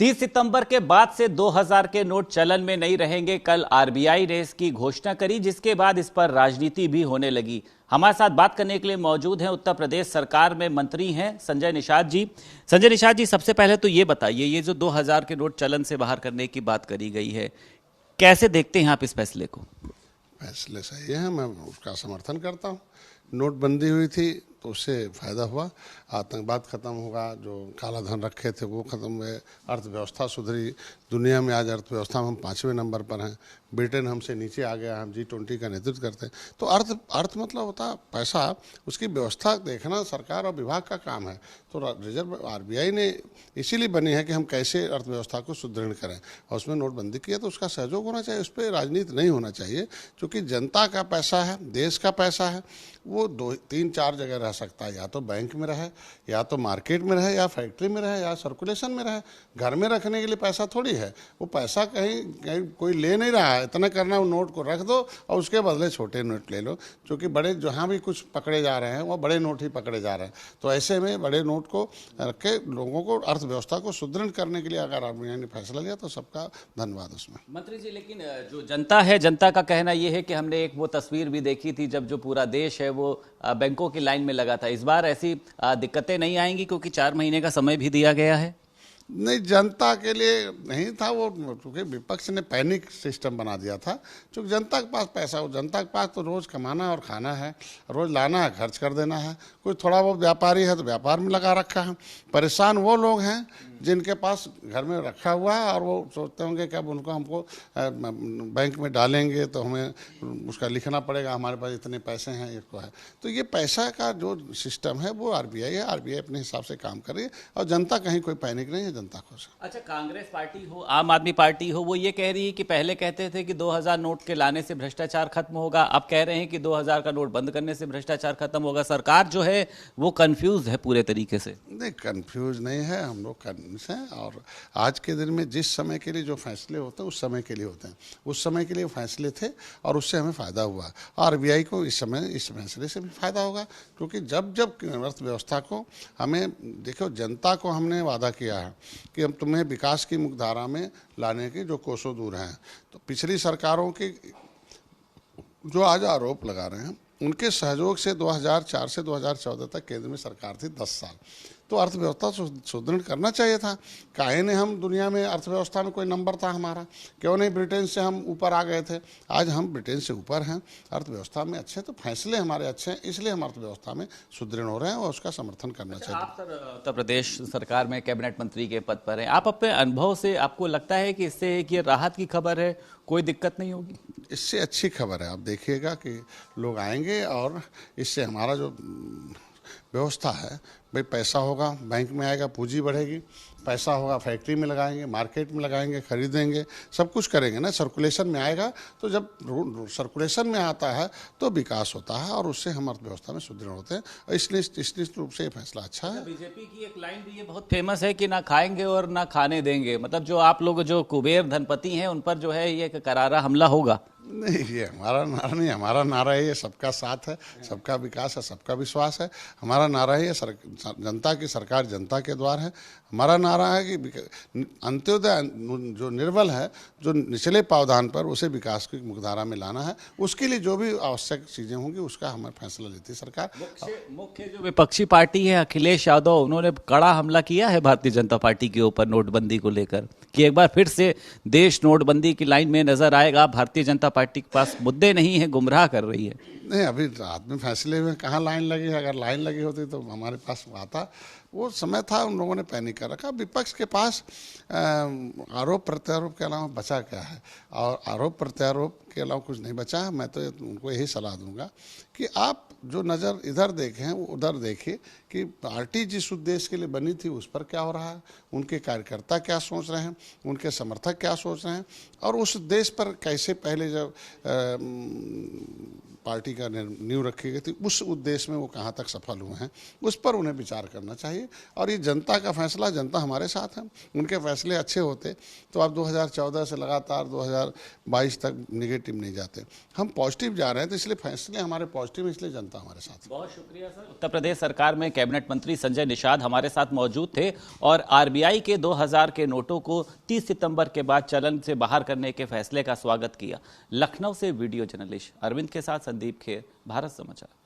30 सितंबर के बाद से 2000 के नोट चलन में नहीं रहेंगे। कल आरबीआई ने इसकी घोषणा करी, जिसके बाद इस पर राजनीति भी होने लगी। हमारे साथ बात करने के लिए मौजूद हैं उत्तर प्रदेश सरकार में मंत्री हैं संजय निषाद जी। संजय निषाद जी, सबसे पहले तो ये बताइए, ये जो 2000 के नोट चलन से बाहर करने की बात करी गई है, कैसे देखते हैं आप इस फैसले को? फैसले सही है, मैं उसका समर्थन करता हूँ। नोटबंदी हुई थी तो उससे फ़ायदा हुआ, आतंकवाद ख़त्म होगा, जो काला धन रखे थे वो ख़त्म हुए, अर्थव्यवस्था सुधरी। दुनिया में आज अर्थव्यवस्था में हम 5वें नंबर पर हैं, ब्रिटेन हमसे नीचे आ गया, हम G20 का नेतृत्व करते हैं। तो अर्थ मतलब होता है पैसा, उसकी व्यवस्था देखना सरकार और विभाग का काम है। तो रिजर्व आरबीआई ने इसीलिए बनी है कि हम कैसे अर्थव्यवस्था को सुदृढ़ करें, और उसमें नोटबंदी किया तो उसका सहयोग होना चाहिए, उस पर राजनीति नहीं होना चाहिए। क्योंकि जनता का पैसा है, देश का पैसा है, वो 2-3-4 जगह रह सकता है, या तो बैंक में रहे, या तो मार्केट में रहे, या फैक्ट्री में रहे, या सर्कुलेशन में रहे। घर में रखने के लिए पैसा थोड़ी है, वो पैसा कहीं कोई ले नहीं रहा है। इतना करना, वो नोट को रख दो और उसके बदले छोटे नोट ले लो, क्योंकि बड़े जहाँ भी कुछ पकड़े जा रहे हैं वो बड़े नोट ही पकड़े जा रहे हैं। तो ऐसे में बड़े नोट को रख के लोगों को, अर्थव्यवस्था को सुदृढ़ करने के लिए अगर आरबीआई ने फैसला लिया तो सबका धन्यवाद उसमें। मंत्री जी, लेकिन जो जनता है, जनता का कहना यह है कि हमने एक वो तस्वीर भी देखी थी जब जो पूरा देश है वो बैंकों की लाइन में लगा था। इस बार ऐसी दिक्कतें नहीं आएंगी क्योंकि 4 महीने का समय भी दिया गया है? नहीं, जनता के लिए नहीं था वो, क्योंकि विपक्ष ने पैनिक सिस्टम बना दिया था। क्योंकि जनता के पास पैसा हो, जनता के पास तो रोज़ कमाना और खाना है, रोज़ लाना है, खर्च कर देना है। कोई थोड़ा बहुत व्यापारी है तो व्यापार में लगा रखा है। परेशान वो लोग हैं जिनके पास घर में रखा हुआ है और वो सोचते होंगे कि अब हमको बैंक में डालेंगे तो हमें उसका लिखना पड़ेगा, हमारे पास इतने पैसे हैं, इसको है। तो ये पैसा का जो सिस्टम है वो आरबीआई है, आरबीआई अपने हिसाब से काम कर रही है, और जनता कहीं कोई पैनिक नहीं है, जनता खुश है। अच्छा, कांग्रेस पार्टी हो, आम आदमी पार्टी हो, वो ये कह रही है कि पहले कहते थे कि 2000 नोट के लाने से भ्रष्टाचार खत्म होगा, अब कह रहे हैं कि 2000 का नोट बंद करने से भ्रष्टाचार खत्म होगा। सरकार जो है वो कंफ्यूज है पूरे तरीके से। नहीं, कंफ्यूज नहीं है, हम लोग कन्विंस हैं। और आज के दिन में जिस समय के लिए जो फैसले होते हैं उस समय के लिए होते हैं, उस समय के लिए फैसले थे और उससे हमें फ़ायदा हुआ। आरबीआई को इस समय इस फैसले से भी फ़ायदा होगा, क्योंकि जब जब अर्थव्यवस्था को हमें देखो, जनता को हमने वादा किया है कि हम तुम्हें विकास की मुख्यधारा में लाने की जो कोसों दूर हैं। तो पिछली सरकारों की जो आज आरोप लगा रहे हैं, उनके सहयोग से 2004 से 2014 तक केंद्र में सरकार थी 10 साल। तो अर्थव्यवस्था सुदृढ़ करना चाहिए था। काहे ने हम दुनिया में अर्थव्यवस्था में कोई नंबर था हमारा, क्यों नहीं ब्रिटेन से हम ऊपर आ गए थे? आज हम ब्रिटेन से ऊपर हैं, अर्थव्यवस्था में अच्छे, तो फैसले हमारे अच्छे हैं, इसलिए हम अर्थव्यवस्था में सुदृढ़ हो रहे हैं और उसका समर्थन करना चाहिए। आप सर उत्तर प्रदेश सरकार में कैबिनेट मंत्री के पद पर हैं, आप अपने अनुभव से आपको लगता है कि इससे एक ये राहत की खबर है, कोई दिक्कत नहीं होगी? इससे अच्छी खबर है, आप देखिएगा कि लोग आएंगे और इससे हमारा जो व्यवस्था है, भाई पैसा होगा बैंक में आएगा, पूंजी बढ़ेगी, पैसा होगा फैक्ट्री में लगाएंगे, मार्केट में लगाएंगे, खरीदेंगे, सब कुछ करेंगे ना, सर्कुलेशन में आएगा। तो जब सर्कुलेशन में आता है तो विकास होता है और उससे हम अर्थव्यवस्था में सुदृढ़ होते हैं, और इसलिए निश्चित रूप से ये फैसला अच्छा है। बीजेपी की एक लाइन भी ये बहुत फेमस है कि ना खाएंगे और ना खाने देंगे, मतलब जो आप लोग जो कुबेर धनपति हैं उन पर जो है ये करारा हमला होगा। नहीं, ये हमारा नारा नहीं, हमारा नारा है ये सबका साथ है, सबका विकास है, सबका विश्वास है। हमारा नारा है ये जनता की सरकार जनता के द्वार है। हमारा नारा है कि अंत्योदय जो निर्बल है, जो निचले पावदान पर, उसे विकास की मुख्यधारा में लाना है। उसके लिए जो भी आवश्यक चीज़ें होंगी उसका हमें फैसला लेती है सरकार। मुख्य जो विपक्षी पार्टी है अखिलेश यादव, उन्होंने कड़ा हमला किया है भारतीय जनता पार्टी के ऊपर नोटबंदी को लेकर कि एक बार फिर से देश नोटबंदी की लाइन में नजर आएगा, भारतीय जनता पार्टी के पास मुद्दे नहीं है, गुमराह कर रही है। नहीं, अभी रात में फैसले में कहाँ लाइन लगी है? अगर लाइन लगी होती तो हमारे पास आता, वो समय था, उन लोगों ने पैनिक कर रखा। विपक्ष के पास आरोप प्रत्यारोप के अलावा बचा क्या है? और आरोप प्रत्यारोप के अलावा कुछ नहीं बचा है। मैं तो उनको यही सलाह दूंगा कि आप जो नज़र इधर देखें वो उधर देखिए कि पार्टी जिस उद्देश्य के लिए बनी थी उस पर क्या हो रहा है, उनके कार्यकर्ता क्या सोच रहे हैं, उनके समर्थक क्या सोच रहे हैं, और उस उद्देश्य पर कैसे पहले जब पार्टी का नींव रखी गई थी, उस उद्देश्य में वो कहाँ तक सफल हुए हैं उस पर उन्हें विचार करना चाहिए। और ये जनता का फैसला, जनता हमारे साथ है, उनके फैसले अच्छे होते तो अब 2014 से लगातार 2022 तक निगेटिव नहीं जाते। हम पॉजिटिव जा रहे हैं, तो इसलिए फैसले हमारे पॉजिटिव, इसलिए जनता हमारे साथ है। बहुत शुक्रिया सर। उत्तर प्रदेश सरकार में कैबिनेट मंत्री संजय निषाद हमारे साथ मौजूद थे और आरबीआई के 2000 के नोटों को 30 सितंबर के बाद चलन से बाहर करने के फैसले का स्वागत किया। लखनऊ से वीडियो जर्नलिस्ट अरविंद के साथ संदीप खेर, भारत समाचार।